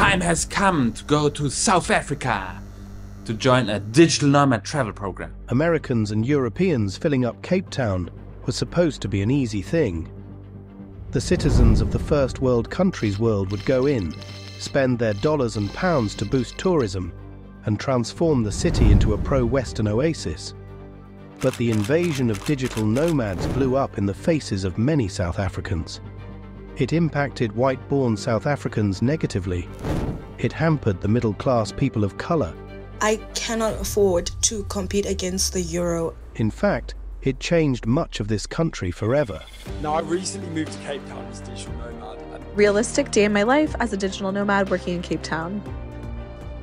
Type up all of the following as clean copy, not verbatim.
time has come to go to South Africa to join a digital nomad travel program. Americans and Europeans filling up Cape Town was supposed to be an easy thing. The citizens of the first world countries world would go in, spend their dollars and pounds to boost tourism, and transform the city into a pro-Western oasis. But the invasion of digital nomads blew up in the faces of many South Africans. It impacted white-born South Africans negatively. It hampered the middle-class people of colour. I cannot afford to compete against the euro. In fact, it changed much of this country forever. Now, I recently moved to Cape Town as a digital nomad. Realistic day in my life as a digital nomad working in Cape Town.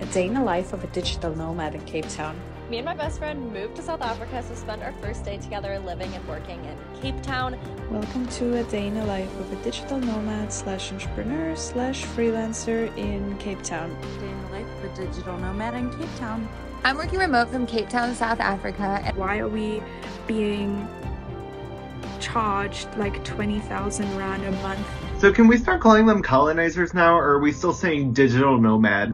A day in the life of a digital nomad in Cape Town. Me and my best friend moved to South Africa to spend our first day together living and working in Cape Town. Welcome to a day in the life of a digital nomad slash entrepreneur slash freelancer in Cape Town. Day in the life of a digital nomad in Cape Town. I'm working remote from Cape Town, South Africa. Why are we being charged like 20,000 rand a month? So can we start calling them colonizers now, or are we still saying digital nomad?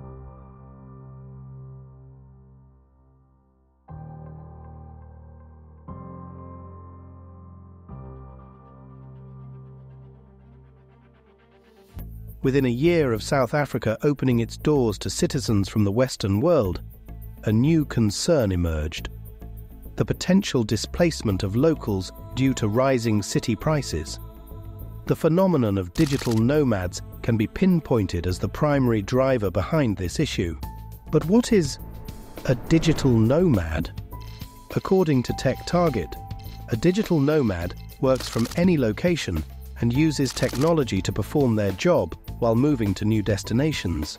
Within a year of South Africa opening its doors to citizens from the Western world, a new concern emerged: the potential displacement of locals due to rising city prices. The phenomenon of digital nomads can be pinpointed as the primary driver behind this issue. But what is a digital nomad? According to TechTarget, a digital nomad works from any location and uses technology to perform their job while moving to new destinations.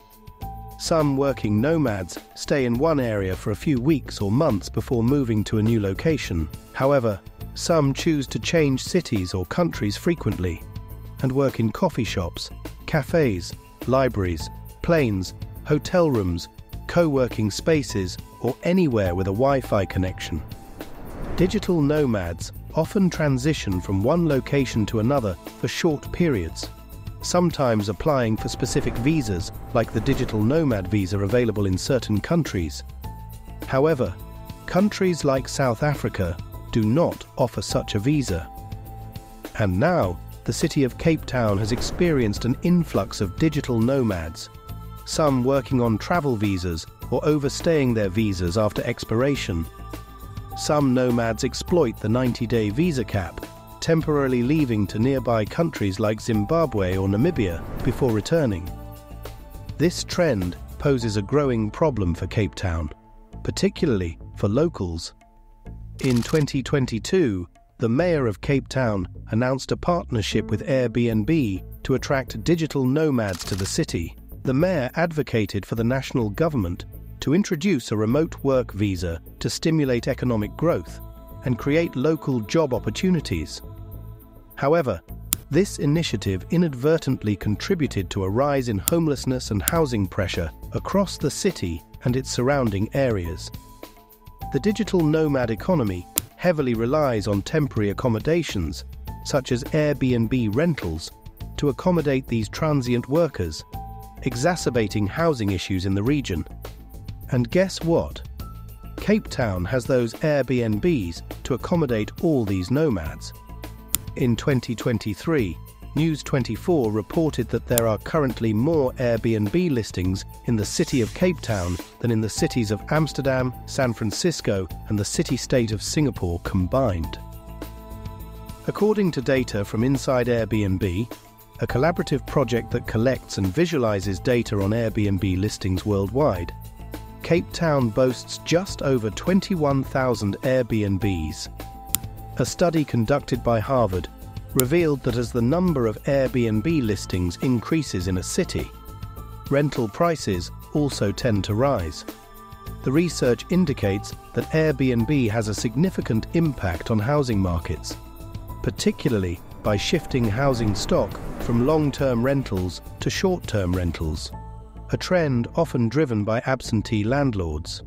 Some working nomads stay in one area for a few weeks or months before moving to a new location. However, some choose to change cities or countries frequently and work in coffee shops, cafes, libraries, planes, hotel rooms, co-working spaces, or anywhere with a Wi-Fi connection. Digital nomads often transition from one location to another for short periods, sometimes applying for specific visas like the digital nomad visa available in certain countries. However, countries like South Africa do not offer such a visa. And now, the city of Cape Town has experienced an influx of digital nomads, some working on travel visas or overstaying their visas after expiration. Some nomads exploit the 90-day visa cap, temporarily leaving to nearby countries like Zimbabwe or Namibia before returning. This trend poses a growing problem for Cape Town, particularly for locals. In 2022, the mayor of Cape Town announced a partnership with Airbnb to attract digital nomads to the city. The mayor advocated for the national government to introduce a remote work visa to stimulate economic growth and create local job opportunities. However, this initiative inadvertently contributed to a rise in homelessness and housing pressure across the city and its surrounding areas. The digital nomad economy heavily relies on temporary accommodations, such as Airbnb rentals, to accommodate these transient workers, exacerbating housing issues in the region. And guess what? Cape Town has those Airbnbs to accommodate all these nomads. In 2023, News 24 reported that there are currently more Airbnb listings in the city of Cape Town than in the cities of Amsterdam, San Francisco, and the city-state of Singapore combined. According to data from Inside Airbnb, a collaborative project that collects and visualizes data on Airbnb listings worldwide, Cape Town boasts just over 21,000 Airbnbs. A study conducted by Harvard revealed that as the number of Airbnb listings increases in a city, rental prices also tend to rise. The research indicates that Airbnb has a significant impact on housing markets, particularly by shifting housing stock from long-term rentals to short-term rentals, a trend often driven by absentee landlords.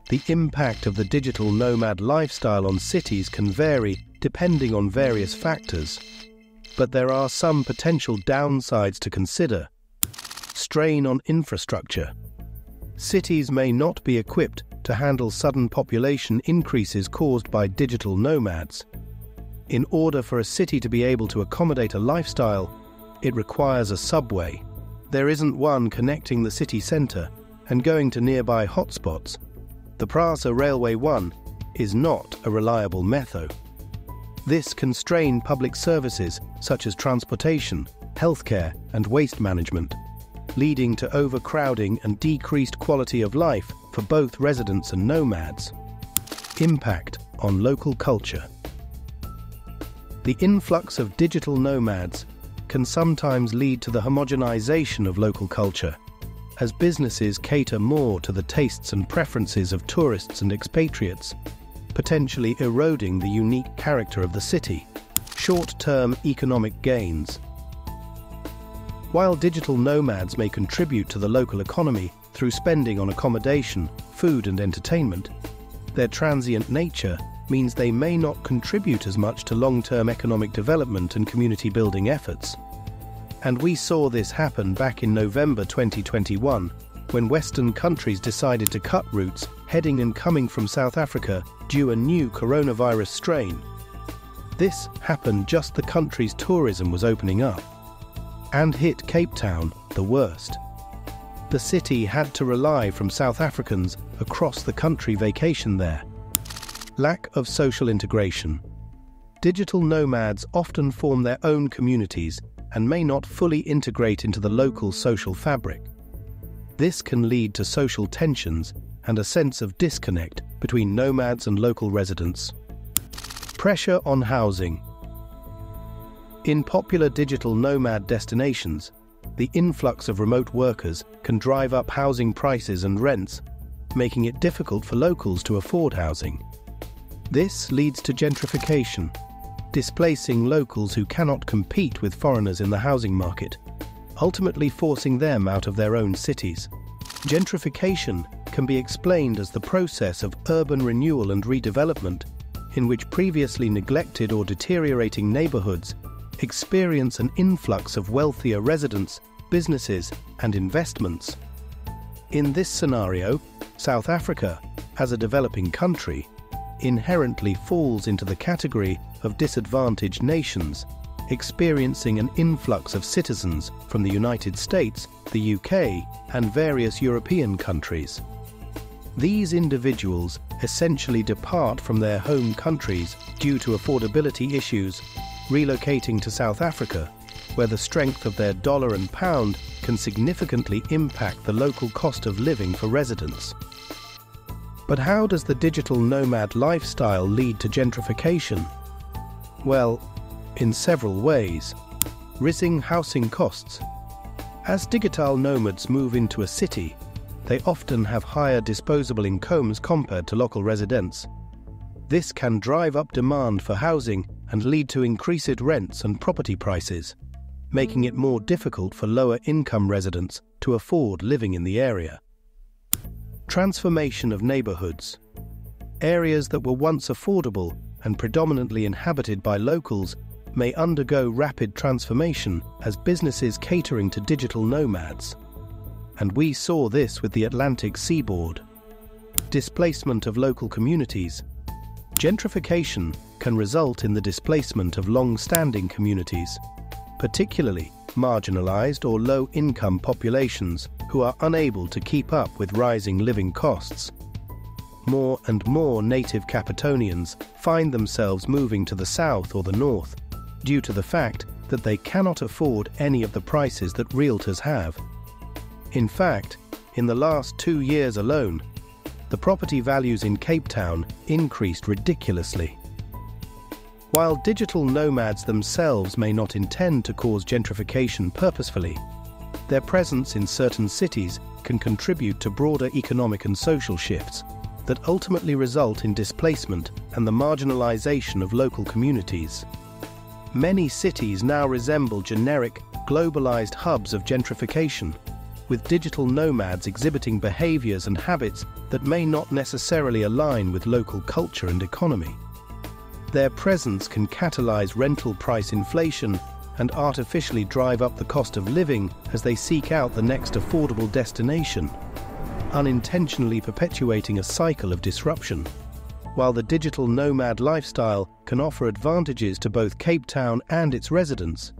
The impact of the digital nomad lifestyle on cities can vary depending on various factors, but there are some potential downsides to consider. strain on infrastructure. Cities may not be equipped to handle sudden population increases caused by digital nomads. In order for a city to be able to accommodate a lifestyle, it requires a subway. There isn't one connecting the city centre and going to nearby hotspots. The Prasa Railway 1 is not a reliable method. This can strain public services such as transportation, healthcare and waste management, leading to overcrowding and decreased quality of life for both residents and nomads. Impact on local culture. The influx of digital nomads can sometimes lead to the homogenization of local culture, as businesses cater more to the tastes and preferences of tourists and expatriates, potentially eroding the unique character of the city. Short-term economic gains. While digital nomads may contribute to the local economy through spending on accommodation, food and entertainment, their transient nature means they may not contribute as much to long-term economic development and community-building efforts. And we saw this happen back in November 2021, when Western countries decided to cut routes heading and coming from South Africa due to a new coronavirus strain. This happened just the country's tourism was opening up, and hit Cape Town the worst. The city had to rely from South Africans across the country vacation there. Lack of social integration. Digital nomads often form their own communities and may not fully integrate into the local social fabric. This can lead to social tensions and a sense of disconnect between nomads and local residents. Pressure on housing. In popular digital nomad destinations, the influx of remote workers can drive up housing prices and rents, making it difficult for locals to afford housing. This leads to gentrification, displacing locals who cannot compete with foreigners in the housing market, ultimately forcing them out of their own cities. Gentrification can be explained as the process of urban renewal and redevelopment, in which previously neglected or deteriorating neighborhoods experience an influx of wealthier residents, businesses, and investments. In this scenario, South Africa, as a developing country, inherently falls into the category of disadvantaged nations, experiencing an influx of citizens from the United States, the UK, and various European countries. These individuals essentially depart from their home countries due to affordability issues, relocating to South Africa, where the strength of their dollar and pound can significantly impact the local cost of living for residents. But how does the digital nomad lifestyle lead to gentrification? Well, in several ways. Rising housing costs. As digital nomads move into a city, they often have higher disposable incomes compared to local residents. This can drive up demand for housing and lead to increased rents and property prices, making it more difficult for lower-income residents to afford living in the area. Transformation of neighborhoods. Areas that were once affordable and predominantly inhabited by locals may undergo rapid transformation as businesses catering to digital nomads. And we saw this with the Atlantic seaboard. Displacement of local communities. Gentrification can result in the displacement of long-standing communities, particularly marginalized or low-income populations who are unable to keep up with rising living costs. More and more native Capetonians find themselves moving to the south or the north due to the fact that they cannot afford any of the prices that realtors have. In fact, in the last 2 years alone, the property values in Cape Town increased ridiculously. While digital nomads themselves may not intend to cause gentrification purposefully, their presence in certain cities can contribute to broader economic and social shifts that ultimately result in displacement and the marginalization of local communities. Many cities now resemble generic, globalized hubs of gentrification, with digital nomads exhibiting behaviors and habits that may not necessarily align with local culture and economy. Their presence can catalyze rental price inflation and artificially drive up the cost of living as they seek out the next affordable destination, unintentionally perpetuating a cycle of disruption. While the digital nomad lifestyle can offer advantages to both Cape Town and its residents,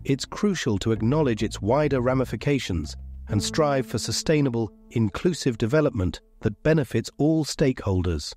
it's crucial to acknowledge its wider ramifications and strive for sustainable, inclusive development that benefits all stakeholders.